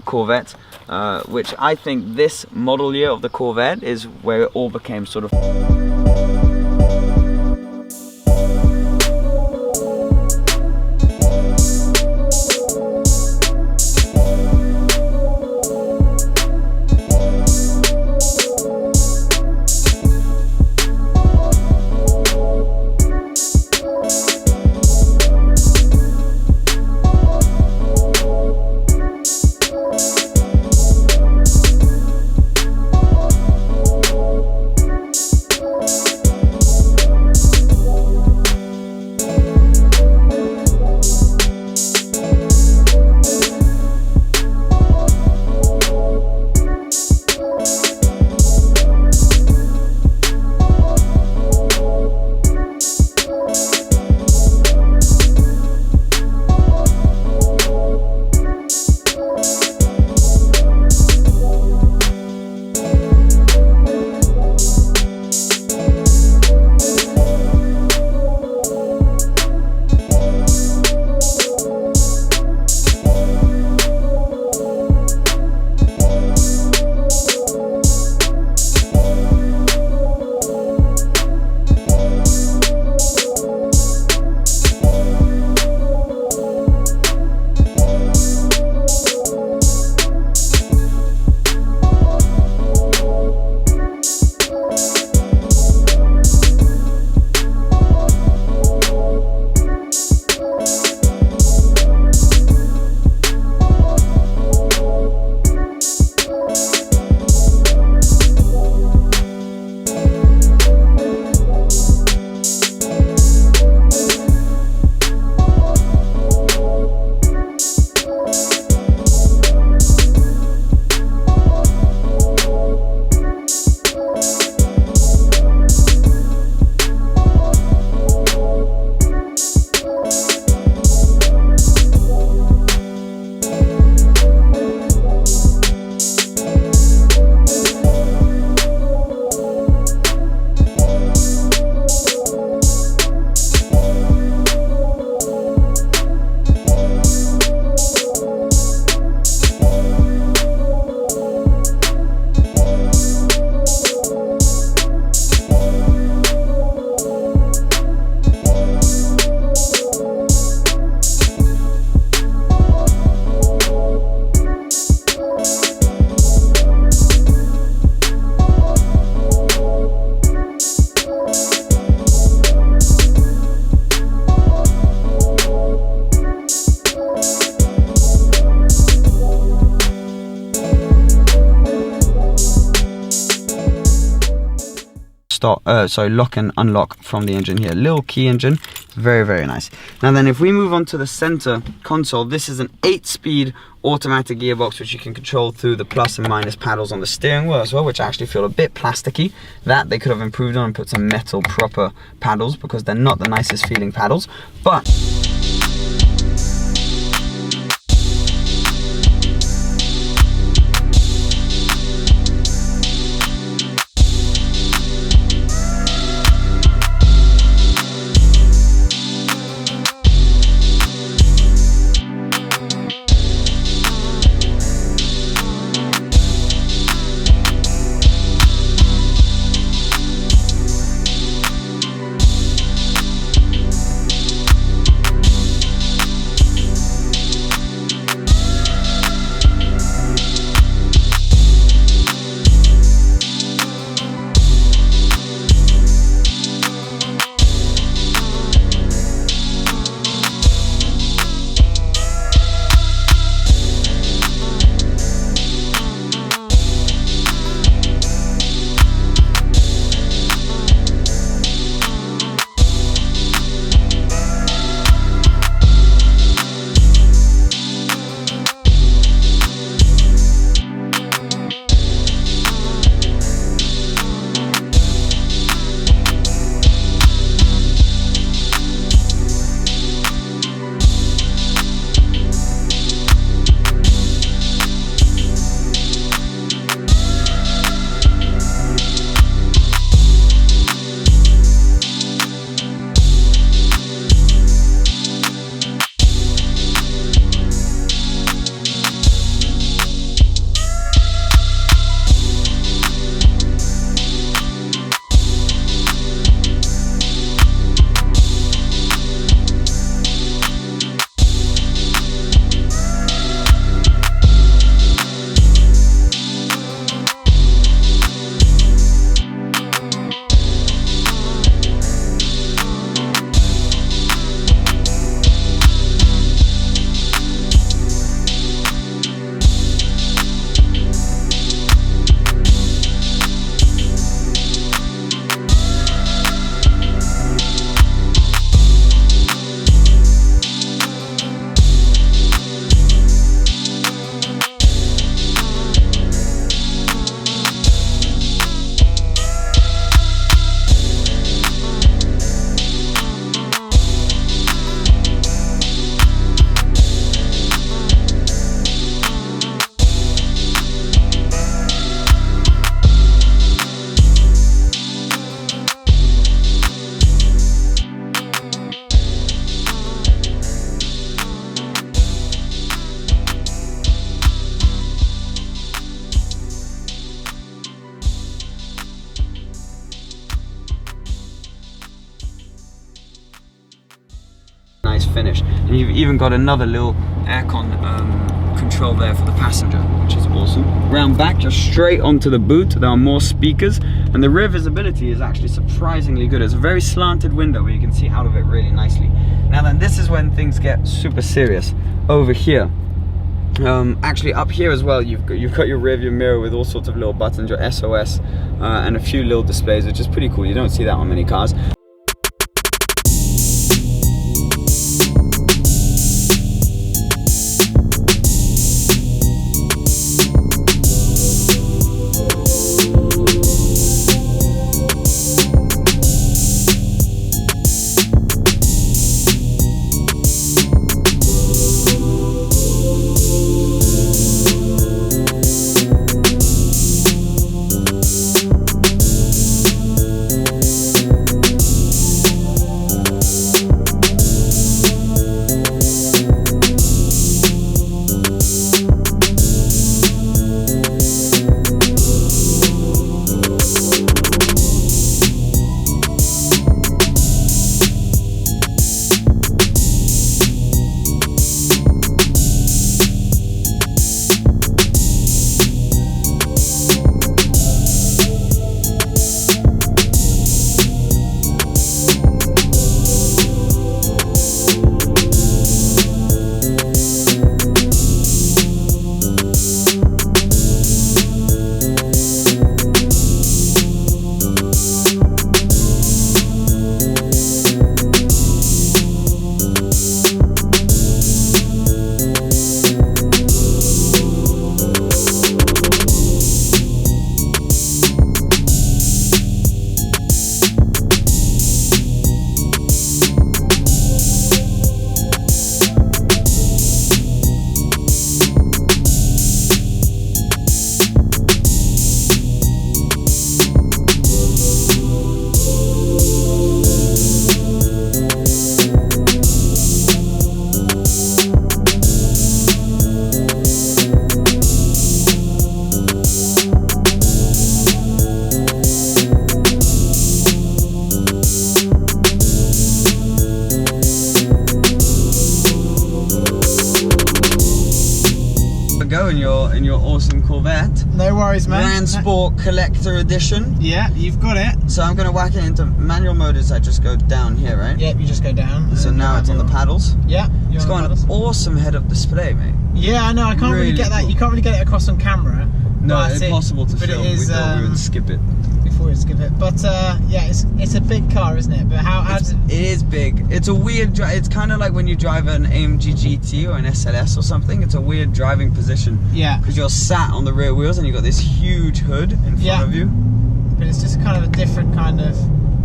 Corvette, which I think this model year of the Corvette is where it all became sort of lock and unlock from the engine here. Little key engine, very, very nice. Now then, if we move on to the center console, this is an 8-speed automatic gearbox, which you can control through the plus and minus paddles on the steering wheel as well, which actually feel a bit plasticky. That they could have improved on and put some metal proper paddles, because they're not the nicest feeling paddles. But finish. And you've even got another little aircon control there for the passenger, which is awesome. Round back, just straight onto the boot, there are more speakers, and the rear visibility is actually surprisingly good. It's a very slanted window where you can see out of it really nicely. Now then, this is when things get super serious. Over here, actually up here as well, you've got your rear view mirror with all sorts of little buttons, your SOS, and a few little displays, which is pretty cool. You don't see that on many cars. go in your awesome Corvette. No worries, man. Grand Sport Collector Edition. Yeah, you've got it. So I'm gonna whack it into manual mode. I just go down here, right? Yep, you just go down. So now it's on the paddles. Yeah, it's got an awesome head-up display, mate. Yeah, I know. I can't really get that. Cool. You can't really get it across on camera. No, it's impossible to film. It is, we thought we would skip it. Before we skip it, but yeah, it's a big car, isn't it? But how does it? It is big. It's a weird drive. It's kind of like when you drive an AMG GT or an SLS or something. It's a weird driving position. Yeah. Because you're sat on the rear wheels and you've got this huge hood in front of you. But it's just kind of a different kind of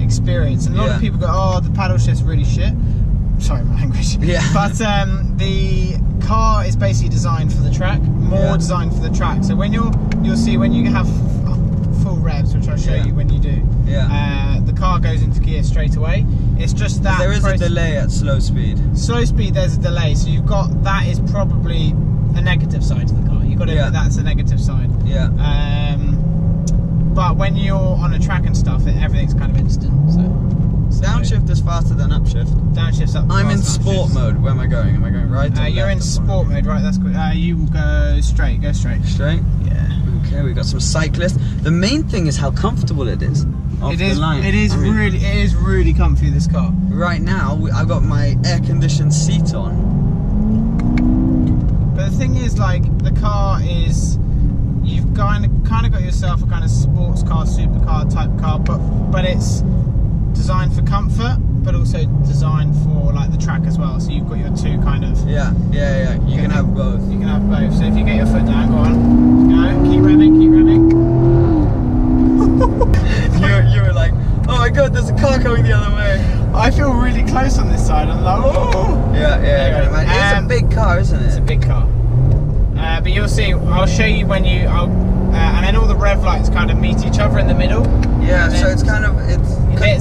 experience. And a lot of people go, "Oh, the paddle shift's really shit." Sorry, my language. Yeah. But the car is basically designed for the track, more designed for the track. So when you'll see when you have full revs, which I'll show you when you do. Yeah. The car goes into gear straight away. It's just that there is a delay at slow speed. Slow speed, there's a delay. So you've got that is probably a negative side to the car. You've got to that's a negative side. Yeah. But when you're on a track and stuff, everything's kind of instant. So downshift is faster than upshift. Downshift's up. I'm in sport mode. Where am I going? Am I going right? You're in sport mode, right? That's good. You will go straight. Go straight. Straight? Yeah. Okay, we got some cyclists. The main thing is how comfortable it is. It is really comfy, this car. Right now, I've got my air-conditioned seat on. But the thing is, like, the car is, you've kind of got yourself a kind of sports car, supercar type car, but it's designed for comfort, but also designed for like the track as well. So you've got your two kind of. Yeah. You can have both. You can have both. So if you get your foot down, go on, go, keep revving. you were like, oh my god, there's a car coming the other way. I feel really close on this side. I'm like, oh. Yeah. Anyway, man. It's a big car, isn't it? It's a big car. But you'll see. I'll show you when you. And then all the rev lights kind of meet each other in the middle. Yeah. So it's kind of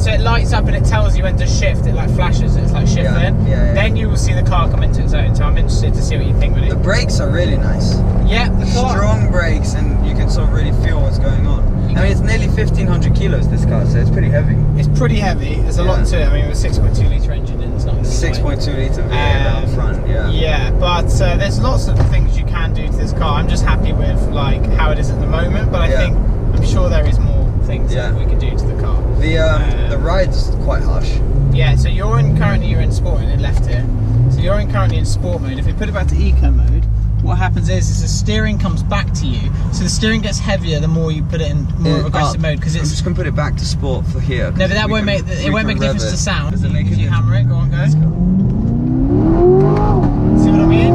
so it lights up and it tells you when to shift. It like flashes. It's like shift then. Yeah. Then you will see the car come into its own. So I'm interested to see what you think with it. The brakes are really nice. Yeah, the car. Strong brakes, and you can sort of really feel what's going on. I mean, it's nearly 1,500 kilos, this car, so it's pretty heavy. It's pretty heavy. There's a lot to it. I mean, with a 6.2 litre engine in, it's not 6.2 litre V8 down front, Yeah, but there's lots of things you can do to this car. I'm just happy with like how it is at the moment, but I'm sure there is more things that we can do to the car. The ride's quite harsh. Yeah, so currently you're in sport and it left here. So you're currently in sport mode. If we put it back to eco mode, what happens is the steering comes back to you. So the steering gets heavier the more you put it in more of aggressive mode. Because I'm just gonna put it back to sport for here. No, but that won't make it won't make a difference to sound. Does it make if you difference? hammer it, go on, go. See what I mean?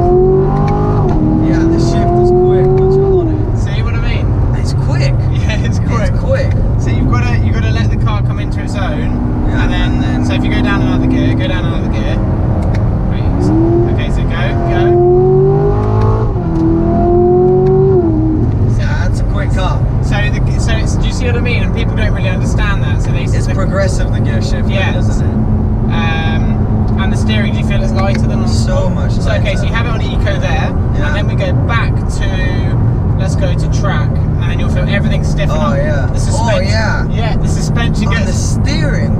Yeah, the shift is quick once you're on it. See what I mean? It's quick. Yeah, it's quick. It's quick. So you've got to let the car come into its own, and then so if you go down another gear, Wait, okay, so go. So do you see what I mean? And people don't really understand that. So it's progressive, the gear shift, isn't it? And the steering, do you feel it's lighter than so much lighter. So okay, so you have it on eco there, and then we go back to, let's go to track, and then you'll feel everything stiffen up. The suspension, the suspension gets the steering.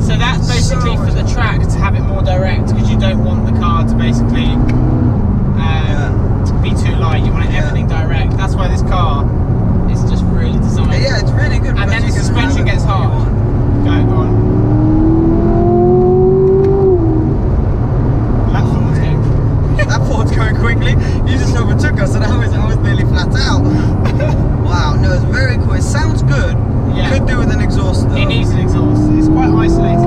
So that's basically for the track to have it more direct, because you don't want the car to basically be too light. You want everything direct. That's why this car is just really designed. Yeah, it's really good. And then the suspension gets hard. Go on. That Ford's going quickly. You just overtook us, and I was nearly flat out. Wow, no, it's very cool. It sounds good. Yeah. Could do with an exhaust though. It needs an exhaust. It's quite isolated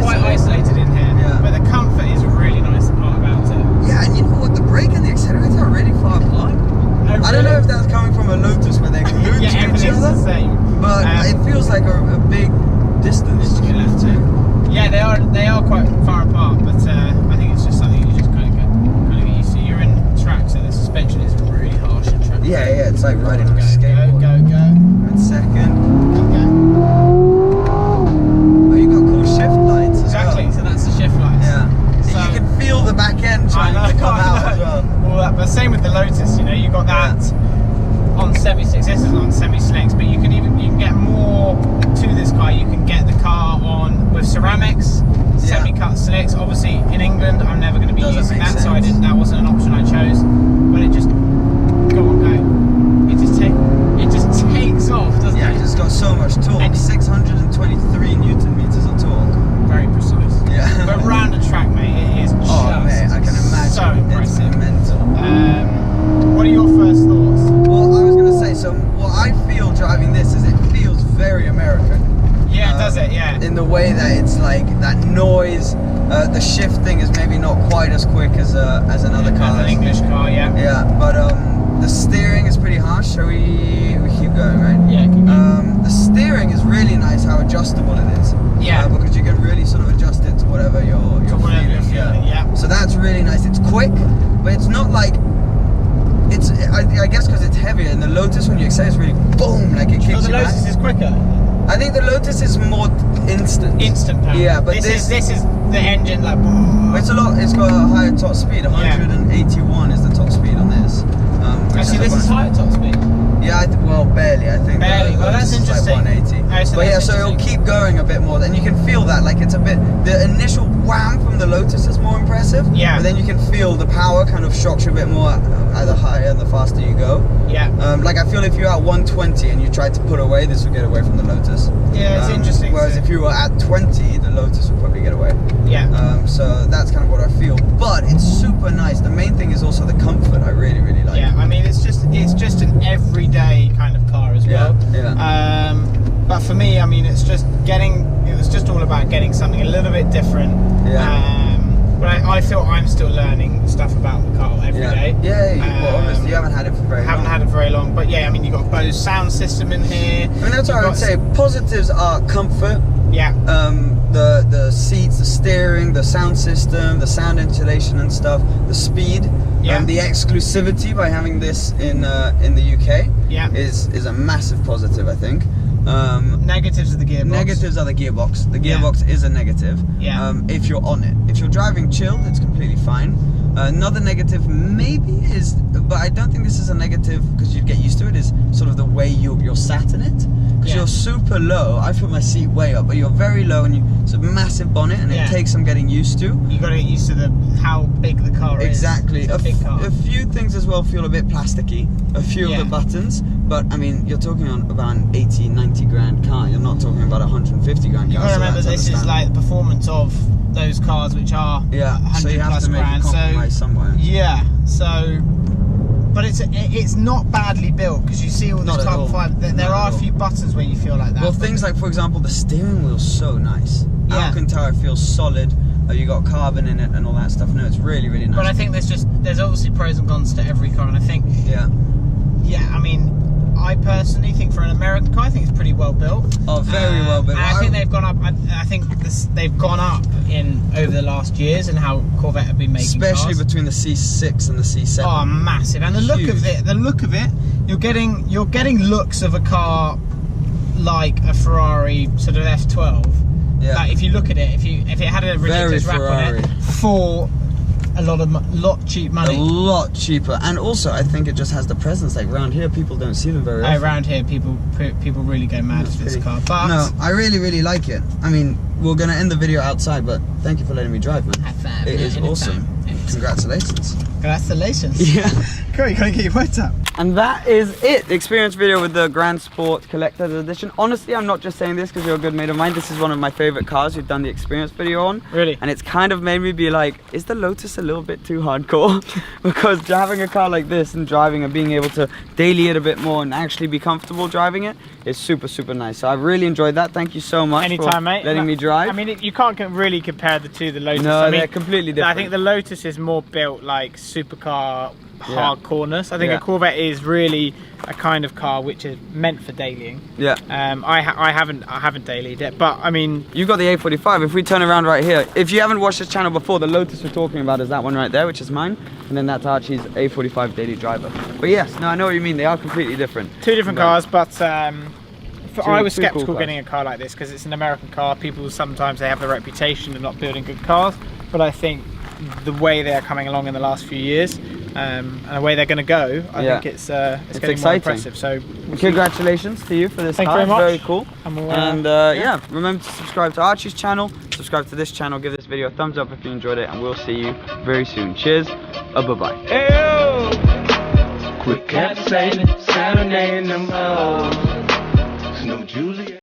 quite isolated in here. Yeah. But the comfort is a really nice part about it. Yeah, and you know what? The brake and the accelerator are really far apart. Really? I don't know if that's coming from a Lotus where they're glued to each other. The same. But it feels like a big distance to your left too. Yeah, they are quite far apart, but I think it's just something you just kind of get used to. You're in track, so the suspension is really harsh in track. Yeah, it's like riding a skateboard. Go. And second. Okay. Oh, you got cool shift lights as well. Exactly, so that's the shift lights. Yeah. So you can feel the back end trying to come out as well. All that, but same with the Lotus, you got that on semi-slicks. This is on semi-slicks, but you can get more to this car. You can get the car on with ceramics, semi-cut slicks. Obviously, in England, I'm never going to be using that, so that wasn't an option I chose. noise. The shifting is maybe not quite as quick as another car. As an English car, yeah. Yeah, but the steering is pretty harsh. So we keep going, right? Yeah, keep going. The steering is really nice. How adjustable it is. Yeah. Because you can really sort of adjust it to whatever you're feeling. Yeah. So that's really nice. It's quick, but it's not like. It's I guess because it's heavier. And the Lotus, when you accelerate, it's really boom, like it kicks you back. The Lotus is quicker. I think the Lotus is more instant. Instant power. Yeah, but this is the engine like. It's a lot. It's got a higher top speed. 181 is the top speed on this. Actually, this is higher top speed. Yeah, well, barely. I think. Barely. Well, that's interesting. Like 180. But yeah, so it'll keep going a bit more, and you can feel that. Like it's a bit. The initial wham from the Lotus is more impressive. Yeah. But then you can feel the power kind of shocks you a bit more the higher and the faster you go. Yeah. Like I feel if you're at 120 and you try to put away, this will get away from the Lotus. Yeah, it's interesting. Whereas if you were at 20, the Lotus will probably get away. Yeah. So that's kind of what I feel. But it's super nice. The main thing is also the comfort. I really, really like. Yeah, I mean it's just an everyday kind of car as well. Yeah. But for me, I mean it was just all about getting something a little bit different. Yeah. But I feel I'm still learning stuff about the car every day. Yeah. Well, obviously you haven't had it for very long. Haven't had it very long, but yeah, I mean you've got Bose sound system in here. I mean that's what I would say. Positives are comfort. Yeah. The seats, the steering, the sound system, the sound insulation and stuff, the speed, the exclusivity by having this in the UK is a massive positive, I think. Negatives are the gearbox. Negatives are the gearbox. The gearbox is a negative. Yeah. If you're on it. If you're driving chill, it's completely fine. Another negative maybe is, but I don't think this is a negative because you'd get used to it, is sort of the way you're sat in it. Because you're super low. I put my seat way up, but you're very low and it's a massive bonnet and it takes some getting used to. You got to get used to how big the car is. Exactly. It's a big car. A few things as well feel a bit plasticky. A few of the buttons, but I mean, you're talking about an 80, 90 grand car. You're not talking about a 150 grand car. You got to remember this is like the performance of those cars which are 100 so you have plus to make grand. a compromise somewhere. Yeah, so but it's not badly built because you see all the Type 5. There are a few buttons where you feel like that. Well, things like, for example, the steering wheel's so nice. Alcantara feels solid. You got carbon in it and all that stuff. No, it's really, really nice. But I think there's obviously pros and cons to every car, and I think I mean, I personally think for an American car, I think it's pretty well built. Oh, very well built. And I think they've gone up. I think they've gone up over the last years and how Corvette have been making especially cars. Between the C6 and the C7. Oh, massive! And the look of it, you're getting looks of a car like a Ferrari sort of F12. Yeah. Like if you look at it, if it had a ridiculous wrap on it for a lot cheap money. A lot cheaper, and also I think it just has the presence. Like around here, people don't see them very often. Around here, people really go mad for this car. But no, I really, really like it. I mean, we're gonna end the video outside, but thank you for letting me drive, man. Have fun. It is awesome. Congratulations. Congratulations. Yeah. Cool, you gotta get your words up. And that is it. The experience video with the Grand Sport Collector's Edition. Honestly, I'm not just saying this because you're a good mate of mine. This is one of my favorite cars we've done the experience video on. Really? And it's kind of made me be like, is the Lotus a little bit too hardcore? Because having a car like this and driving and being able to daily it a bit more and actually be comfortable driving it is super, super nice. So I've really enjoyed that. Thank you so much for letting me drive. I mean, you can't really compare the two, the Lotus. No, I mean, they're completely different. I think the Lotus is more built like supercar hardcoreness. I think a Corvette is really a kind of car which is meant for dailying. Yeah. I haven't dailied it, but I mean, you've got the A45. If we turn around right here, if you haven't watched this channel before, the Lotus we're talking about is that one right there, which is mine, and then that's Archie's A45 daily driver. But yes, no, I know what you mean. They are completely different. Two different cars, but I was skeptical getting a car like this because it's an American car. People sometimes they have the reputation of not building good cars, but I think the way they're coming along in the last few years and the way they're going to go, I think it's getting exciting. More impressive. So congratulations to you for this Thank car. you very much. Very cool. And yeah, remember to subscribe to Archie's channel, subscribe to this channel, give this video a thumbs up if you enjoyed it, and we'll see you very soon. Cheers. Bye-bye. Quick cap sailing, serenading them.